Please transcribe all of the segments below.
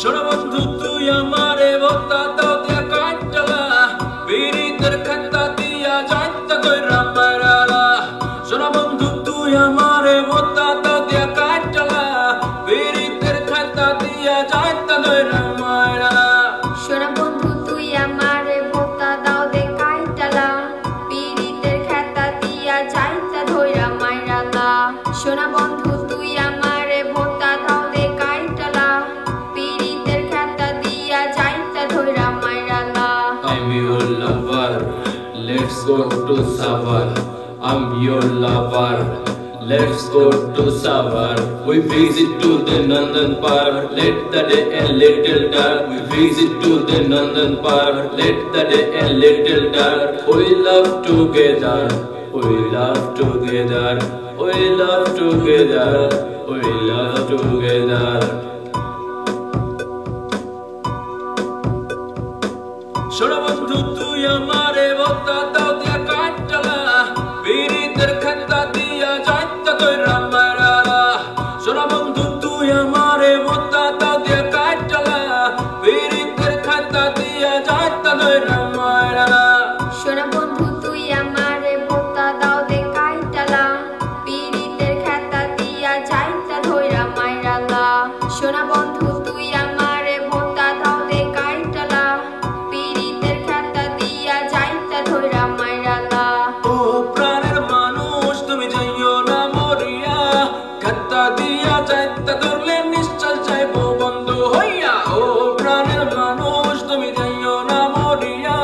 শোনো বন্ধু তুই আমারে ভোতা দাও দিয়া কাটলা পীড়িতের খাতা দিয়া যাইতা দইরা মারালা। শোনো বন্ধু তুই আমারে ভোতা দাও দিয়া কাটলা পীড়িতের খাতা দিয়া যাইতা দইরা মারালা। শোনো বন্ধু তুই আমারে ভোতা দাও দে কাইটালা পীড়িতের খাতা দিয়া যাইতা ধইরা মাইরালা। শোনো বন্ধু তুই আমারে ভোতা দাও দে কাইটালা পীড়িতের খাতা দিয়া যাইতা ধইরা মাইরালা। I'm your lover, let's go to Savar. I'm your lover, let's go to Savar. We visit to the Nandan Park, let the day a little dark. We visit to the Nandan Park, let the day a little dark. We love together, we love together, we love together, we love together. শোনো বন্ধু তুই আমারে ভোতা দাও দিয়া কাটলা পীড়িতের খাতা দিয়া যাইতা দইরা মারালা। শোনো বন্ধু তুই আমারে ভোতা দাও দিয়া কাটলা পীড়িতের খাতা দিয়া যাইতা দইরা মারালা। শোনো বন্ধু তুই আমারে ভোতা দাও দে কাইটালা পীড়িতের খাতা দিয়া যাইতা ধইরা মাইরালা। শোনো বন্ধু তুই আমারে ভোতা দাও দে কাইটালা পীড়িতের খাতা দিয়া যাইতা ধইরা মাইরালা। ও প্রাণের মানুষ তুমি যাইও না মরিয়া খাতা দিয়া যাইতা ধরলে নিশ্চয় যাইবো বন্ধ হইয়া। ও প্রাণের মানুষ তুমি যাইও না মরিয়া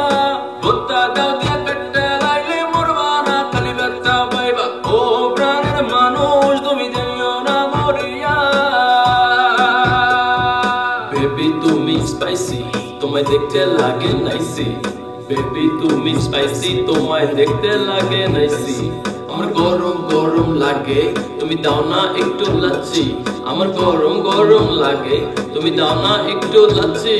ভোতা দাও দিয়া কাটতে লাইলে মরবা না খালি ব্যথা পাইবা। ও প্রাণের মানুষ তুমি যাইও না মরিয়া। বেবি তুমি স্পাইসি তোমায় দেখতে লাগে নাইসি। বেবি তুমি স্পাইসি তোমায় দেখতে লাগে নাইসি। আমার গরম গরম লাগে তুমি দাও না একটু লাচ্ছি। আমার গরম গরম লাগে তুমি দাও না একটু লাচ্ছি।